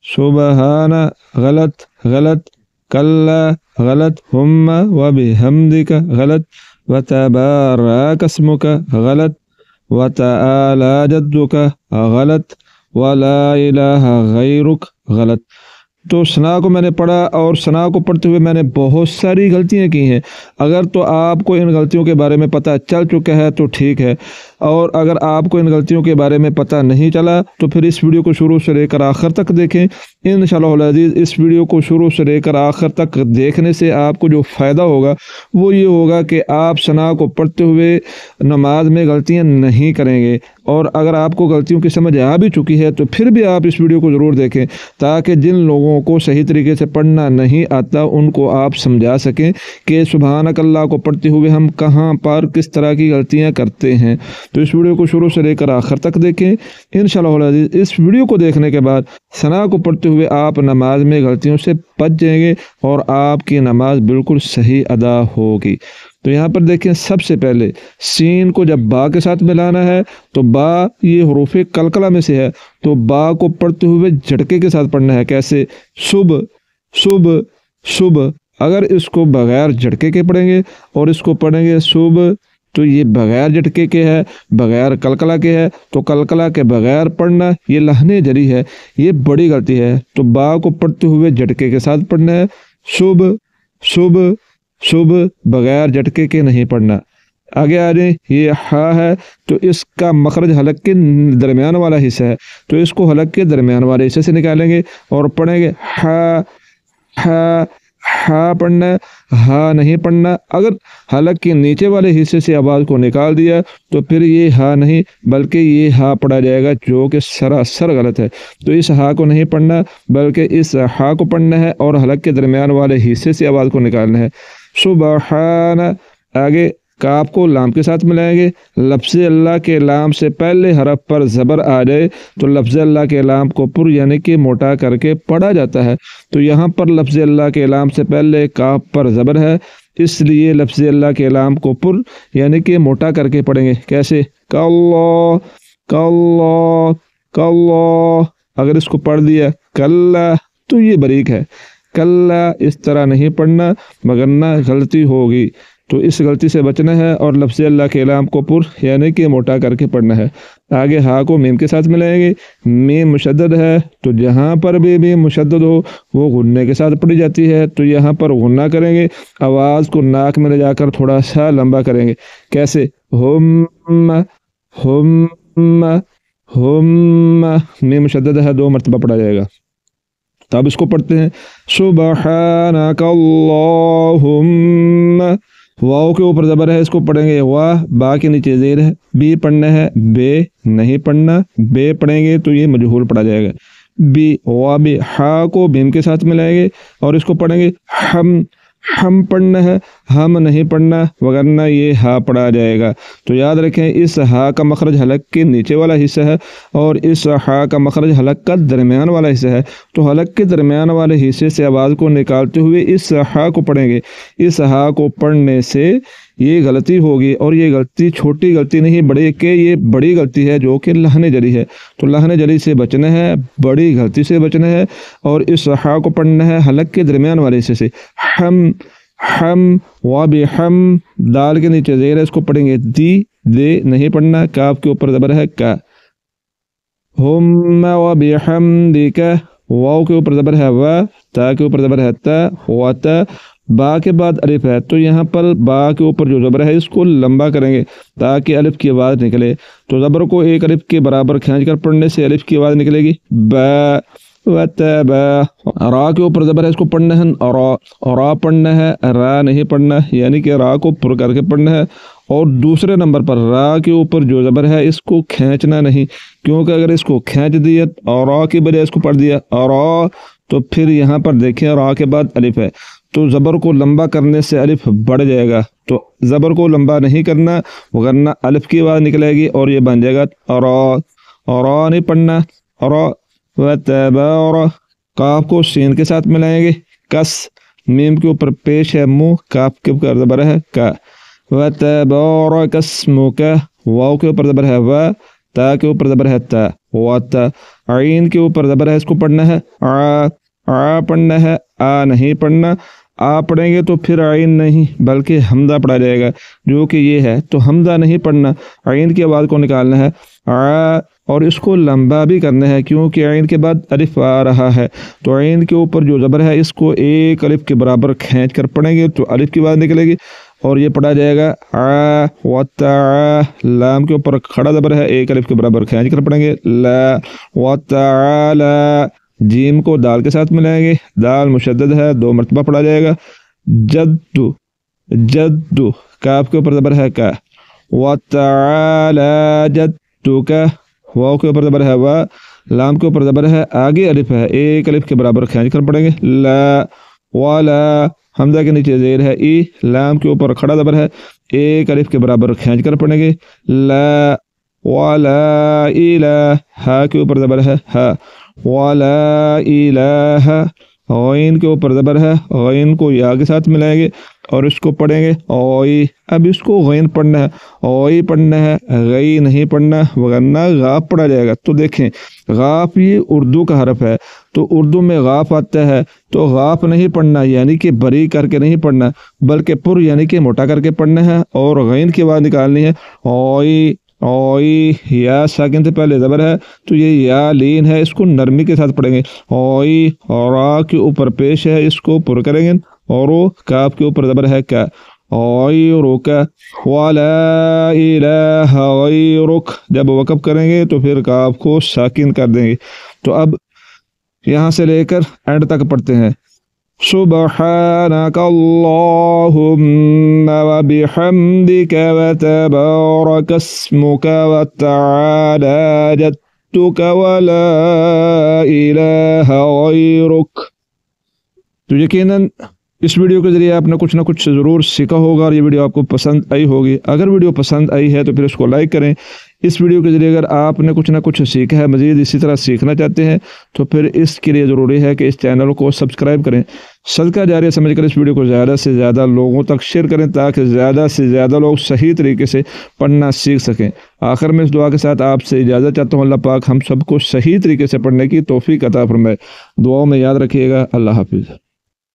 सुबहाना गलत गलत, कल्ला गलत, हुम्मा व बिहम्दिका गलत, व तबारक अस्मुका गलत, व तआला जद्दुका गलत, व ला इलाहा गैरुक गलत। तो सना को मैंने पढ़ा और सना को पढ़ते हुए मैंने बहुत सारी गलतियां की हैं। अगर तो आपको इन गलतियों के बारे में पता चल चुका है तो ठीक है, और अगर आपको इन गलतियों के बारे में पता नहीं चला तो फिर इस वीडियो को शुरू से लेकर आखिर तक देखें। इंशाअल्लाह अज़ीज़ इस वीडियो को शुरू से लेकर आखिर तक देखने से आपको जो फ़ायदा होगा वो ये होगा कि आप सना को पढ़ते हुए नमाज में गलतियां नहीं करेंगे। और अगर आपको गलतियों की समझ आ भी चुकी है तो फिर भी आप इस वीडियो को ज़रूर देखें, ताकि जिन लोगों को सही तरीके से पढ़ना नहीं आता उनको आप समझा सकें कि सुभानक अल्लाह को पढ़ते हुए हम कहाँ पर किस तरह की गलतियाँ करते हैं। तो इस वीडियो को शुरू से लेकर आखिर तक देखें। इंशाअल्लाह अज़ीज़ इस वीडियो को देखने के बाद सना को पढ़ते हुए आप नमाज में गलतियों से बच जाएंगे और आपकी नमाज बिल्कुल सही अदा होगी। तो यहाँ पर देखें, सबसे पहले सीन को जब बा के साथ मिलाना है तो बा ये हरूफ कलकला में से है, तो बा को पढ़ते हुए झटके के साथ पढ़ना है। कैसे? सुब सुब सुब। अगर इसको बगैर झटके के पढ़ेंगे और इसको पढ़ेंगे सुब, तो ये बगैर झटके के है, बगैर कलकला के है। तो कलकला के बगैर पढ़ना ये लहने जरी है, ये बड़ी गलती है। तो बा को पढ़ते हुए झटके के साथ पढ़ना है। सुब सुब सुब, बगैर झटके के नहीं पढ़ना। आगे आ जाए, ये हा है तो इसका मखरज हलक के दरमियान वाला हिस्सा है, तो इसको हलक के दरमियान वाले हिस्से से निकालेंगे और पढ़ेंगे हा हा हा पढ़ना है, हा नहीं पढ़ना। अगर हलक के नीचे वाले हिस्से से आवाज़ को निकाल दिया तो फिर ये हा नहीं बल्कि ये हा पढ़ा जाएगा, जो कि सरासर गलत है। तो इस हा को नहीं पढ़ना बल्कि इस हा को पढ़ना है और हलक के दरमियान वाले हिस्से से आवाज़ को निकालना है। सुबहान। आगे काफ को लाम के साथ मिलाएंगे। लफ्ज़ अल्लाह के लाम से पहले हरफ पर ज़बर आ जाए तो लफ्ज़ अल्लाह के लाम को पुर यानी कि मोटा करके पढ़ा जाता है। तो यहाँ पर लफ्ज़ अल्लाह के लाम से पहले काफ पर ज़बर है, इसलिए लफ्ज़ अल्लाह के लाम को पुर यानी कि मोटा करके पढ़ेंगे। कैसे? कल्ला कल्ला कल्ला। अगर इसको पढ़ दिया कल्ला तो ये बरीक है, कल्ला इस तरह नहीं पढ़ना वरना गलती होगी। तो इस गलती से बचना है और लफ्ज़ अल्लाह के लाम को पुर यानी कि मोटा करके पढ़ना है। आगे हा को मीम के साथ मिलाएंगे। मीम मुशद्दद है तो जहाँ पर भी मीम मुशद्दद हो वो गुन्ने के साथ पढ़ी जाती है, तो यहाँ पर गुन्ना करेंगे, आवाज़ को नाक में ले जाकर थोड़ा सा लंबा करेंगे। कैसे? हुम्मा हुम्मा हुम्मा। मीम मुशद्दद है, 2 मरतबा पढ़ा जाएगा। तब इसको पढ़ते हैं सुबहानक अल्लाहुम्मा। वाव के ऊपर ज़बर है, इसको पढ़ेंगे वाह, बा के नीचे ज़ेर है। बी पढ़ना है, बे नहीं पढ़ना, बे पढ़ेंगे तो ये मजहूल पढ़ा जाएगा। बी वा बी। हा को बीम के साथ मिलाएंगे और इसको पढ़ेंगे हम पढ़ना है, हम नहीं पढ़ना वगरना ये हा पढ़ा जाएगा। तो याद रखें, इस हा का मखरज हलक के नीचे वाला हिस्सा है और इस हा का मखरज हलक का दरमियान वाला हिस्सा है। तो हलक के दरमियान वाले हिस्से से आवाज़ को निकालते हुए इस हा को पढ़ेंगे। इस हा को पढ़ने से ये गलती होगी और ये गलती छोटी गलती नहीं बड़ी के ये बड़ी गलती है जो कि लहने जली है। तो लहने जली से बचना है, बड़ी गलती से बचना है और इस हा को पढ़ना है हलक के दरमियान वाले हिस्से से। हम वा भी हम। दाल के नीचे ज़ेर है, इसको पढ़ेंगे दी, दे नहीं पढ़ना। काफ के ऊपर ज़बर है का। हुम्मा वा बिहम्दिका। वाव के ऊपर ज़बर है वा, ता के ऊपर ज़बर है ता, वा ता। बा के बाद अलिफ है तो यहाँ पर बा के ऊपर जो ज़बर है इसको लंबा करेंगे ताकि अलिफ की आवाज़ निकले। तो ज़बर को एक अलिफ के बराबर खींच कर पढ़ने से अलिफ की आवाज़ निकलेगी बा व तबा। रा के ऊपर ज़बर है, इसको पढ़ना है रा पढ़ना है, रा नहीं पढ़ना, यानी कि रा को पुर करके पढ़ना है। और दूसरे नंबर पर रा के ऊपर जो ज़बर है इसको खींचना नहीं, क्योंकि अगर इसको खींच दिया और रा की बजाय इसको पढ़ दिया और तो फिर यहाँ पर देखें रा के बाद अलिफ है तो ज़बर को लंबा करने से अलिफ बढ़ जाएगा। तो ज़बर को लंबा नहीं करना वरना अलिफ की आवाज़ निकलेगी और ये बन जाएगा और नहीं पढ़ना और व तबार। काफ को सीन के साथ मिलाएंगे। कस। मीम के ऊपर पेश है मुँह, काफ के ऊपर ज़बर है का। व तबारक अस्मुका। वाव के ऊपर ज़बर है व, ता के ऊपर ज़बर है ता, व ता। عین کے اوपर زبر ہے، اس کو پڑھنا ہے آ پڑھنا ہے، آ نہیں پڑھنا۔ آ پڑھیں گے تو پھر عین نہیں بلکہ حمزہ پڑھا جائے گا جو کہ یہ ہے، تو حمزہ نہیں پڑھنا، عین کی آواز کو نکالنا ہے آ، اور اس کو لمبا بھی کرنا ہے کیونکہ عین کے بعد الف آ رہا ہے، تو عین کے اوپر جو زبر ہے اس کو ایک الف کے برابر کھینچ کر پڑھیں گے تو الف کی آواز نکلے گی اور یہ پڑھا جائے گا آ وتع۔ لام کے اوپر کھڑا زبر ہے، ایک الف کے برابر کھینچ کر پڑھیں گے لا وتعالى۔ جیم کو دال کے ساتھ ملائیں گے، دال مشدد ہے، 2 مرتبہ پڑھا جائے گا جد جد۔ کاف کے اوپر زبر ہے کا، وتعالى جدک۔ واو کے اوپر زبر ہے وا، لام کے اوپر زبر ہے، آگے الف ہے، ایک الف کے برابر کھینچ کر پڑھیں گے لا ولا۔ حمزہ کے نیچے زیر ہے ای، لام کے اوپر کھڑا زبر ہے، ایک الف کے برابر کھینچ کر پڑھیں گے لا ولا الہ۔ ہا کے اوپر زبر ہے ہا، ولا الہ۔ غین کے اوپر زبر ہے، غین کو یا کے ساتھ ملائیں گے اور اس کو پڑھیں گے اوئی۔ اب اس کو غین پڑھنا ہے، اوئی پڑھنا ہے، غی نہیں پڑھنا ورنہ غاف پڑھا جائے گا۔ تو دیکھیں غاف یہ اردو کا حرف ہے، تو اردو میں غاف آتا ہے تو غاف نہیں پڑھنا یعنی کہ بری کر کے نہیں پڑھنا بلکہ پر یعنی کہ موٹا کر کے پڑھنا ہے اور غین کی آواز نکالنی ہے اوئی اوئی۔ یا ساکن سے پہلے زبر ہے تو یہ یا لین ہے، اس کو نرمی کے ساتھ پڑھیں گے اوئی۔ اور را کے اوپر پیش ہے، اس کو پر کریں گے اور کاف کے اوپر زبر ہے کا، غیرک ولا الہ غیرک۔ جب وقف کریں گے تو پھر کاف کو ساکن کر دیں گے۔ تو اب یہاں سے لے کر اینڈ تک پڑھتے ہیں سبحانک اللہم وبحمدک وتبارک اسمک وتعالی جدک ولا الہ غیرک۔ تو یقیناً اس ویڈیو کے ذریعے آپ نے کچھ نہ کچھ ضرور سیکھا ہوگا اور یہ ویڈیو آپ کو پسند آئی ہوگی۔ اگر ویڈیو پسند آئی ہے تو پھر اس کو لائک کریں۔ اس ویڈیو کے ذریعے اگر آپ نے کچھ نہ کچھ سیکھا ہے، مزید اسی طرح سیکھنا چاہتے ہیں تو پھر اس کے لیے ضروری ہے کہ اس چینل کو سبسکرائب کریں۔ صدقہ جاریہ سمجھ کر اس ویڈیو کو زیادہ سے زیادہ لوگوں تک شیئر کریں تاکہ زیادہ سے زیادہ لوگ صحیح طریقے سے پڑھنا سیکھ سکیں۔ آخر میں اس دعا کے ساتھ آپ سے اجازت چاہتا ہوں، اللہ پاک ہم سب کو صحیح طریقے سے پڑھنے کی توفیق عطا فرمائے۔ دعاؤں میں یاد رکھیے گا۔ اللہ حافظ۔